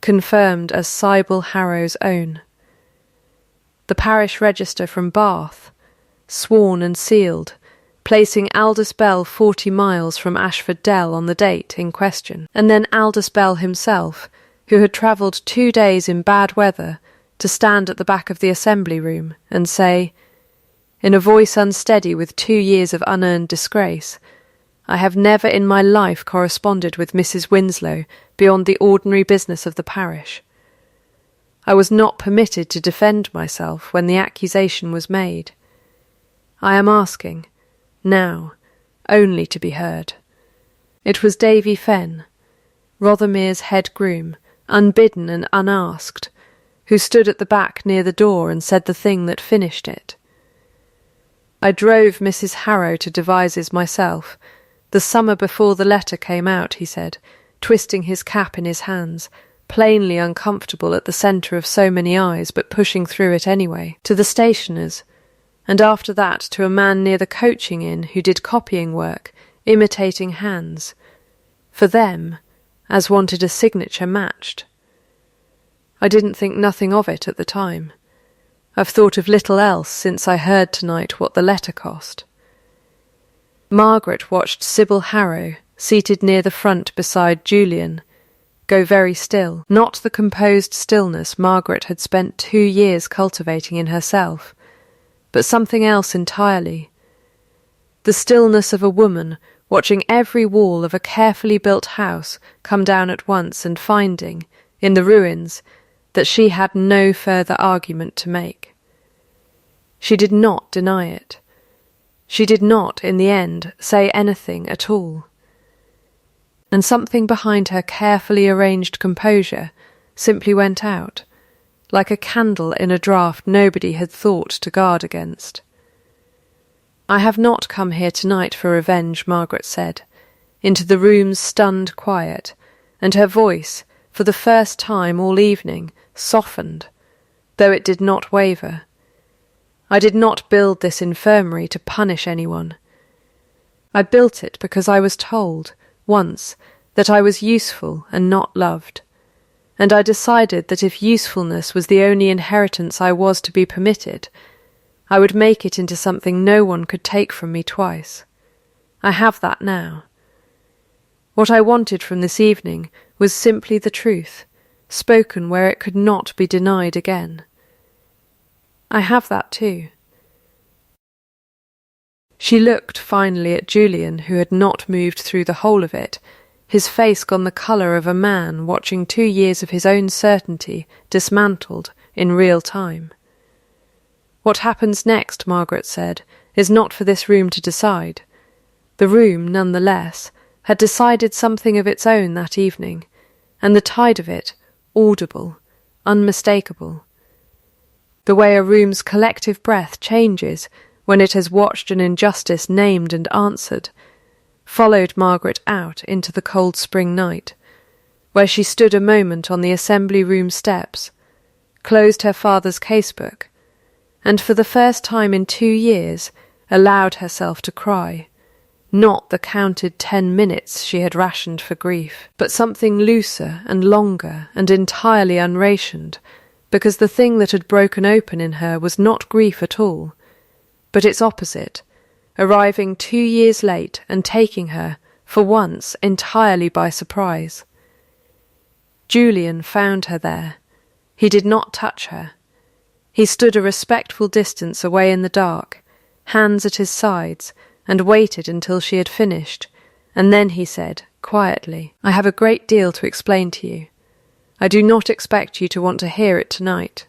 confirmed as Sybil Harrow's own. The parish register from Bath, sworn and sealed, placing Aldous Bell 40 miles from Ashford Dell on the date in question, and then Aldous Bell himself, who had travelled 2 days in bad weather to stand at the back of the assembly room and say, in a voice unsteady with 2 years of unearned disgrace, I have never in my life corresponded with Mrs. Winslow beyond the ordinary business of the parish. I was not permitted to defend myself when the accusation was made. I am asking, now, only to be heard. It was Davy Fenn, Rothermere's head groom, unbidden and unasked, who stood at the back near the door and said the thing that finished it. I drove Mrs. Harrow to Devizes myself, the summer before the letter came out, he said, twisting his cap in his hands, plainly uncomfortable at the centre of so many eyes, but pushing through it anyway, to the stationer's, and after that to a man near the coaching inn who did copying work, imitating hands, for them, as wanted a signature matched. I didn't think nothing of it at the time. I've thought of little else since I heard tonight what the letter cost. Margaret watched Sybil Harrow, seated near the front beside Julian, go very still, not the composed stillness Margaret had spent 2 years cultivating in herself, but something else entirely. The stillness of a woman watching every wall of a carefully built house come down at once and finding, in the ruins, that she had no further argument to make. She did not deny it. She did not, in the end, say anything at all. And something behind her carefully arranged composure simply went out, like a candle in a draught nobody had thought to guard against. I have not come here tonight for revenge, Margaret said, into the room's stunned quiet, and her voice, for the first time all evening, softened, though it did not waver. I did not build this infirmary to punish anyone. I built it because I was told, once, that I was useful and not loved, and I decided that if usefulness was the only inheritance I was to be permitted, I would make it into something no one could take from me twice. I have that now. What I wanted from this evening was simply the truth, spoken where it could not be denied again. I have that too. She looked finally at Julian, who had not moved through the whole of it, his face gone the colour of a man watching 2 years of his own certainty dismantled in real time. "What happens next," Margaret said, "is not for this room to decide." The room, none the less, had decided something of its own that evening, and the tide of it, audible, unmistakable. The way a room's collective breath changes when it has watched an injustice named and answered, followed Margaret out into the cold spring night, where she stood a moment on the assembly room steps, closed her father's casebook, and for the first time in 2 years allowed herself to cry, not the counted 10 minutes she had rationed for grief, but something looser and longer and entirely unrationed, because the thing that had broken open in her was not grief at all, but its opposite, arriving 2 years late and taking her, for once, entirely by surprise. Julian found her there. He did not touch her. He stood a respectful distance away in the dark, hands at his sides, and waited until she had finished, and then he said, quietly, "I have a great deal to explain to you. I do not expect you to want to hear it tonight."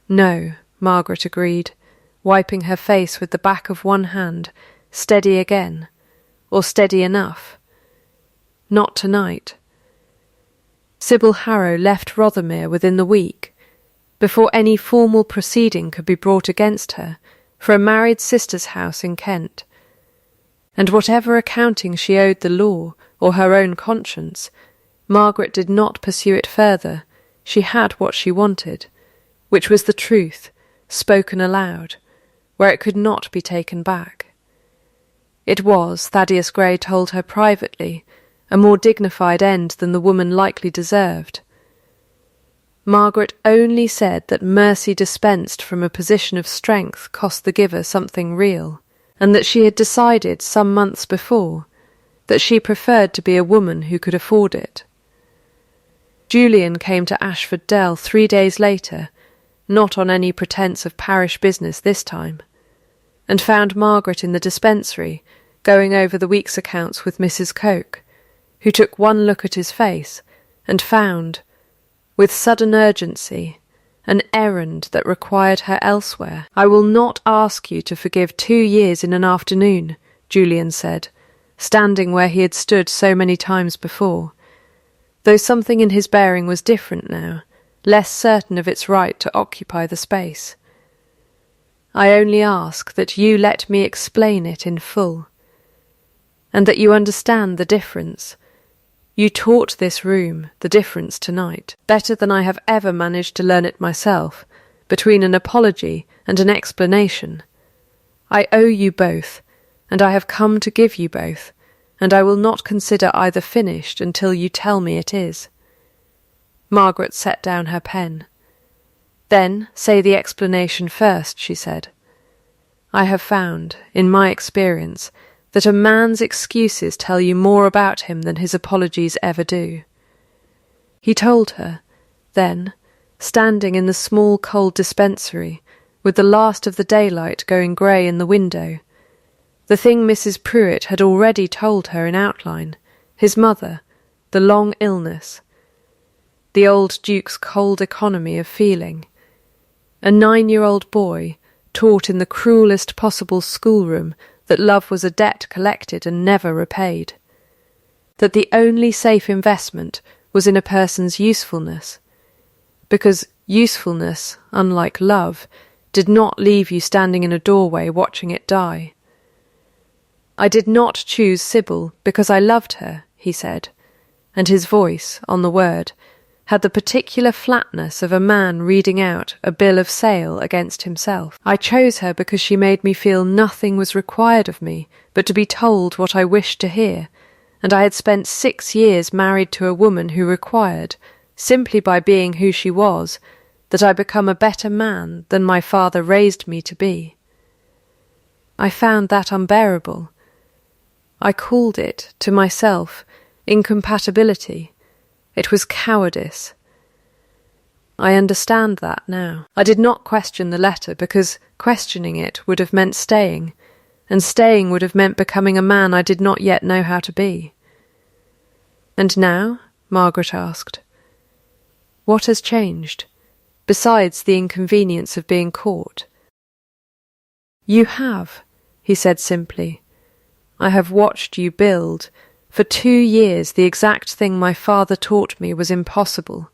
"No," Margaret agreed, wiping her face with the back of one hand, steady again, or steady enough. "Not tonight." Sybil Harrow left Rothermere within the week, before any formal proceeding could be brought against her, for a married sister's house in Kent. And whatever accounting she owed the law or her own conscience, Margaret did not pursue it further. She had what she wanted, which was the truth, spoken aloud, where it could not be taken back. It was, Thaddeus Grey told her privately, a more dignified end than the woman likely deserved. Margaret only said that mercy dispensed from a position of strength cost the giver something real, and that she had decided some months before that she preferred to be a woman who could afford it. Julian came to Ashford Dell 3 days later, not on any pretence of parish business this time, and found Margaret in the dispensary going over the week's accounts with Mrs. Coke, who took one look at his face and found, with sudden urgency, an errand that required her elsewhere. "I will not ask you to forgive 2 years in an afternoon," Julian said, standing where he had stood so many times before, though something in his bearing was different now, less certain of its right to occupy the space. "I only ask that you let me explain it in full, and that you understand the difference. You taught this room the difference tonight, better than I have ever managed to learn it myself, between an apology and an explanation. I owe you both, and I have come to give you both, and I will not consider either finished until you tell me it is." Margaret set down her pen. "Then say the explanation first," she said. "I have found, in my experience, that a man's excuses tell you more about him than his apologies ever do." He told her, then, standing in the small cold dispensary, with the last of the daylight going grey in the window, the thing Mrs. Pruitt had already told her in outline, his mother, the long illness, the old Duke's cold economy of feeling, a 9-year-old boy taught in the cruellest possible schoolroom that love was a debt collected and never repaid, that the only safe investment was in a person's usefulness, because usefulness, unlike love, did not leave you standing in a doorway watching it die. "I did not choose Sybil because I loved her," he said, and his voice, on the word, had the particular flatness of a man reading out a bill of sale against himself. "I chose her because she made me feel nothing was required of me but to be told what I wished to hear, and I had spent 6 years married to a woman who required, simply by being who she was, that I become a better man than my father raised me to be. I found that unbearable. I called it, to myself, incompatibility. It was cowardice. I understand that now. I did not question the letter because questioning it would have meant staying, and staying would have meant becoming a man I did not yet know how to be. "And now?" Margaret asked. "What has changed, besides the inconvenience of being caught?" "You have," he said simply. "I have watched you build. For 2 years the exact thing my father taught me was impossible,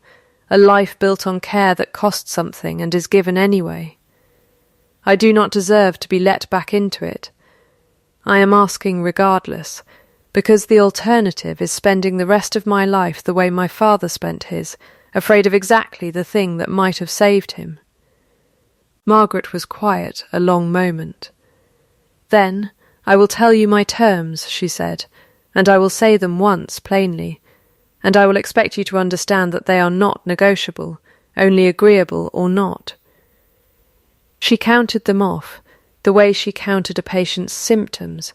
a life built on care that costs something and is given anyway. I do not deserve to be let back into it. I am asking regardless, because the alternative is spending the rest of my life the way my father spent his, afraid of exactly the thing that might have saved him." Margaret was quiet a long moment. "Then I will tell you my terms," she said, "and I will say them once plainly, and I will expect you to understand that they are not negotiable, only agreeable or not." She counted them off, the way she counted a patient's symptoms,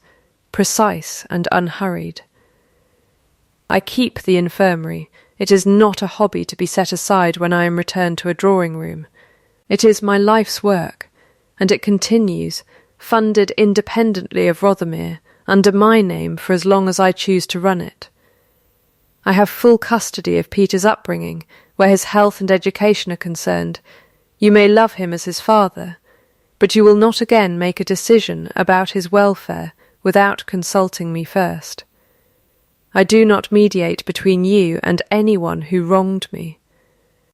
precise and unhurried. "I keep the infirmary. It is not a hobby to be set aside when I am returned to a drawing-room. It is my life's work, and it continues, funded independently of Rothermere, under my name for as long as I choose to run it. I have full custody of Peter's upbringing, where his health and education are concerned. You may love him as his father, but you will not again make a decision about his welfare without consulting me first. I do not mediate between you and anyone who wronged me.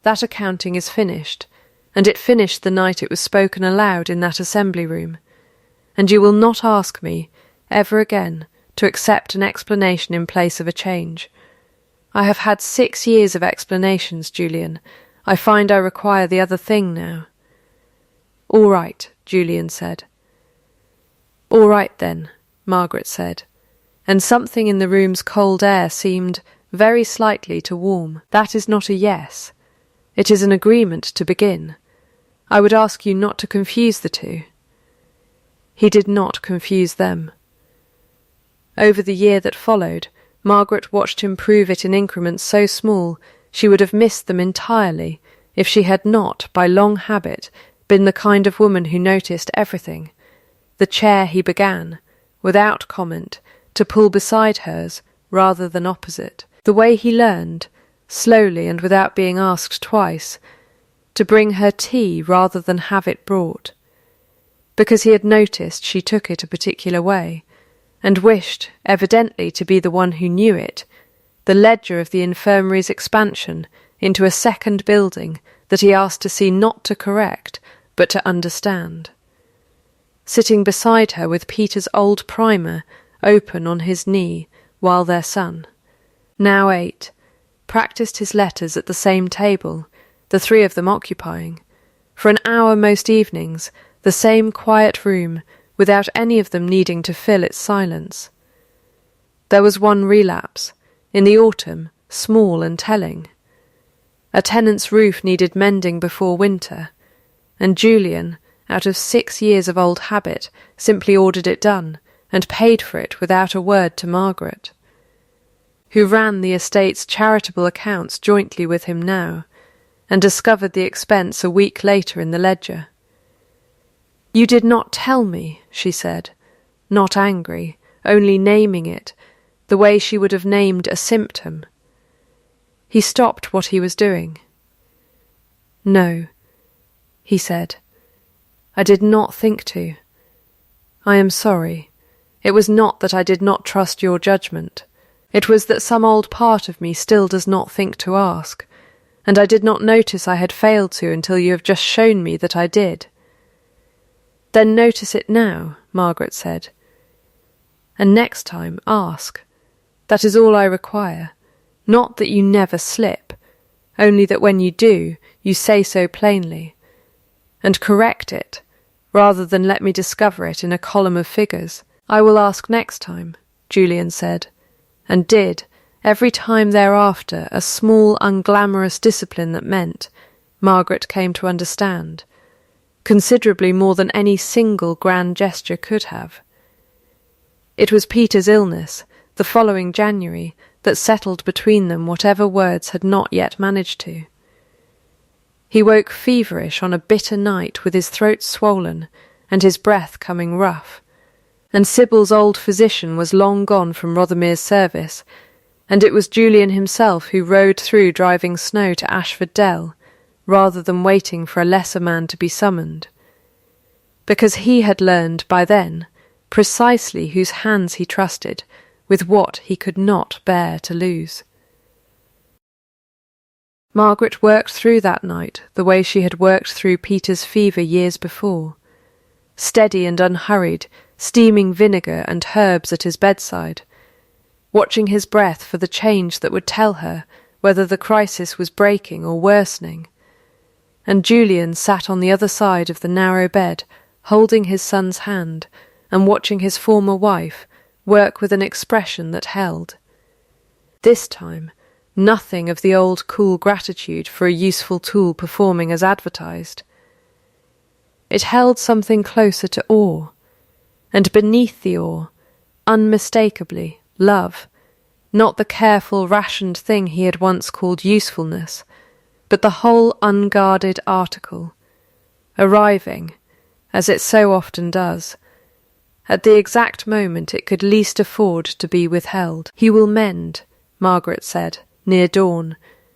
That accounting is finished, and it finished the night it was spoken aloud in that assembly room, and you will not ask me, ever again, to accept an explanation in place of a change. I have had 6 years of explanations, Julian. I find I require the other thing now." "All right," Julian said. "All right, then," Margaret said, and something in the room's cold air seemed very slightly to warm. "That is not a yes. It is an agreement to begin. I would ask you not to confuse the two." He did not confuse them. Over the year that followed, Margaret watched him prove it in increments so small she would have missed them entirely if she had not, by long habit, been the kind of woman who noticed everything. The chair he began, without comment, to pull beside hers rather than opposite. The way he learned, slowly and without being asked twice, to bring her tea rather than have it brought. Because he had noticed she took it a particular way, and wished, evidently, to be the one who knew it, the ledger of the infirmary's expansion into a second building that he asked to see not to correct, but to understand. Sitting beside her with Peter's old primer open on his knee, while their son, now 8, practised his letters at the same table, the 3 of them occupying, for an hour most evenings, the same quiet room, without any of them needing to fill its silence. There was one relapse, in the autumn, small and telling. A tenant's roof needed mending before winter, and Julian, out of 6 years of old habit, simply ordered it done, and paid for it without a word to Margaret, who ran the estate's charitable accounts jointly with him now, and discovered the expense a week later in the ledger. "You did not tell me," she said, not angry, only naming it, the way she would have named a symptom. He stopped what he was doing. "No," he said. "I did not think to. I am sorry. It was not that I did not trust your judgment. It was that some old part of me still does not think to ask, and I did not notice I had failed to until you have just shown me that I did." "Then notice it now," Margaret said. "And next time ask. That is all I require. Not that you never slip, only that when you do, you say so plainly. And correct it, rather than let me discover it in a column of figures." "I will ask next time," Julian said, and did, every time thereafter, a small, unglamorous discipline that meant, Margaret came to understand, considerably more than any single grand gesture could have. It was Peter's illness, the following January, that settled between them whatever words had not yet managed to. He woke feverish on a bitter night with his throat swollen and his breath coming rough, and Sybil's old physician was long gone from Rothermere's service, and it was Julian himself who rode through driving snow to Ashford Dell, rather than waiting for a lesser man to be summoned, because he had learned by then precisely whose hands he trusted with what he could not bear to lose. Margaret worked through that night the way she had worked through Peter's fever years before, steady and unhurried, steaming vinegar and herbs at his bedside, watching his breath for the change that would tell her whether the crisis was breaking or worsening. And Julian sat on the other side of the narrow bed, holding his son's hand and watching his former wife work with an expression that held. This time, nothing of the old cool gratitude for a useful tool performing as advertised. It held something closer to awe, and beneath the awe, unmistakably, love, not the careful, rationed thing he had once called usefulness, but the whole unguarded article, arriving, as it so often does, at the exact moment it could least afford to be withheld. "He will mend," Margaret said, near dawn,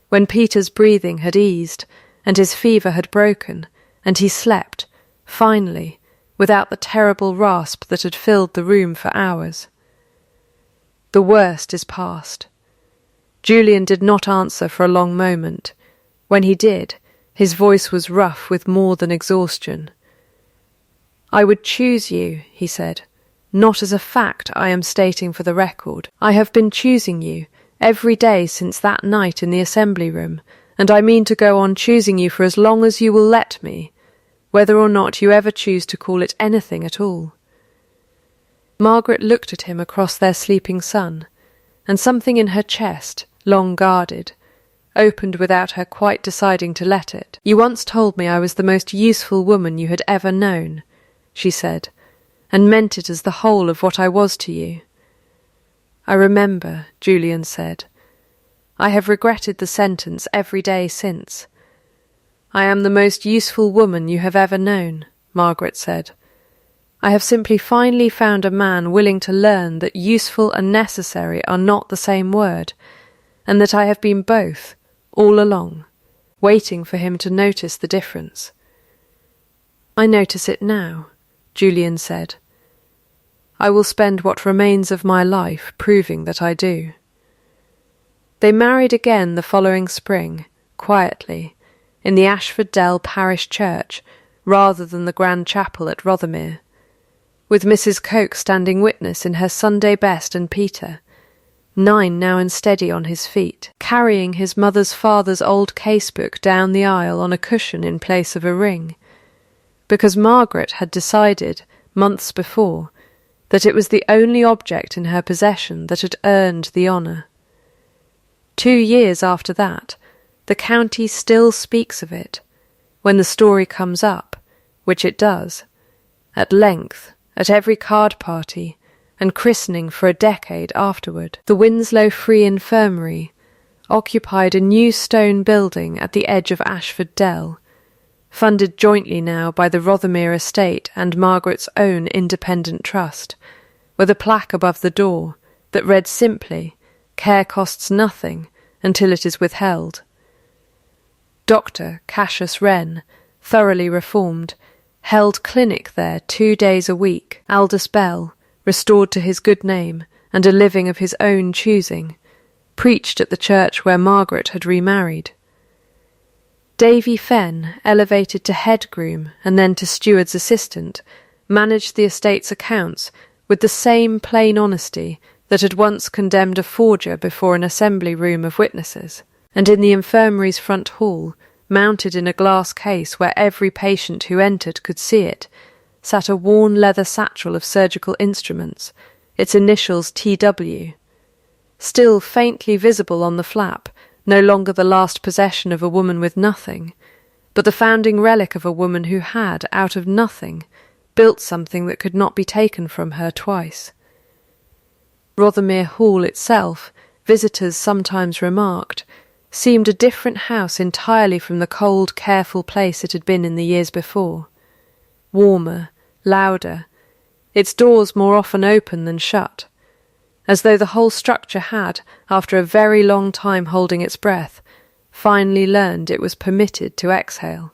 when Peter's breathing had eased, and his fever had broken, and he slept, finally, without the terrible rasp that had filled the room for hours. The worst is past. Julian did not answer for a long moment. When he did, his voice was rough with more than exhaustion. "I would choose you," he said, "not as a fact I am stating for the record. I have been choosing you every day since that night in the assembly room, and I mean to go on choosing you for as long as you will let me, whether or not you ever choose to call it anything at all." Margaret looked at him across their sleeping son, and something in her chest, long guarded, opened without her quite deciding to let it. "You once told me I was the most useful woman you had ever known," she said, "and meant it as the whole of what I was to you." "I remember," Julian said. "I have regretted the sentence every day since." "I am the most useful woman you have ever known," Margaret said. "I have simply finally found a man willing to learn that useful and necessary are not the same word, and that I have been both, all along, waiting for him to notice the difference." "I notice it now," Julian said. "I will spend what remains of my life proving that I do." They married again the following spring, quietly, in the Ashford Dell parish church, rather than the grand chapel at Rothermere, with Mrs. Coke standing witness in her Sunday best and Peter, 9 now and steady on his feet, carrying his mother's father's old casebook down the aisle on a cushion in place of a ring, because Margaret had decided, months before, that it was the only object in her possession that had earned the honour. 2 years after that, the county still speaks of it, when the story comes up, which it does, at length, at every card party, and christening for a decade afterward. The Winslow Free Infirmary occupied a new stone building at the edge of Ashford Dell, funded jointly now by the Rothermere estate and Margaret's own independent trust, with a plaque above the door that read simply, "Care costs nothing until it is withheld." Dr. Cassius Wren, thoroughly reformed, held clinic there 2 days a week. Aldous Bell, restored to his good name and a living of his own choosing, preached at the church where Margaret had remarried. Davy Fenn, elevated to head groom and then to steward's assistant, managed the estate's accounts with the same plain honesty that had once condemned a forger before an assembly room of witnesses, and in the infirmary's front hall, mounted in a glass case where every patient who entered could see it, sat a worn leather satchel of surgical instruments, its initials T.W., still faintly visible on the flap, no longer the last possession of a woman with nothing, but the founding relic of a woman who had, out of nothing, built something that could not be taken from her twice. Rothermere Hall itself, visitors sometimes remarked, seemed a different house entirely from the cold, careful place it had been in the years before. Warmer, louder, its doors more often open than shut, as though the whole structure had, after a very long time holding its breath, finally learned it was permitted to exhale.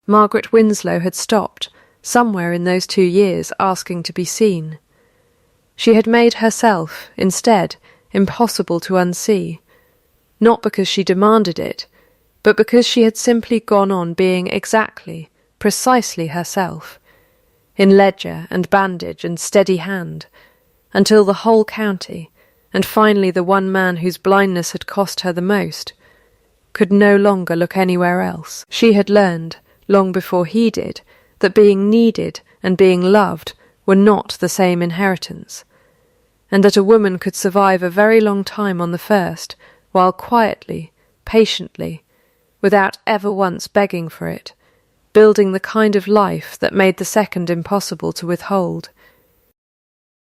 Margaret Winslow had stopped, somewhere in those 2 years, asking to be seen. She had made herself, instead, impossible to unsee, not because she demanded it, but because she had simply gone on being exactly, precisely herself, in ledger and bandage and steady hand, until the whole county, and finally the one man whose blindness had cost her the most, could no longer look anywhere else. She had learned, long before he did, that being needed and being loved were not the same inheritance, and that a woman could survive a very long time on the first, while quietly, patiently, without ever once begging for it, building the kind of life that made the second impossible to withhold,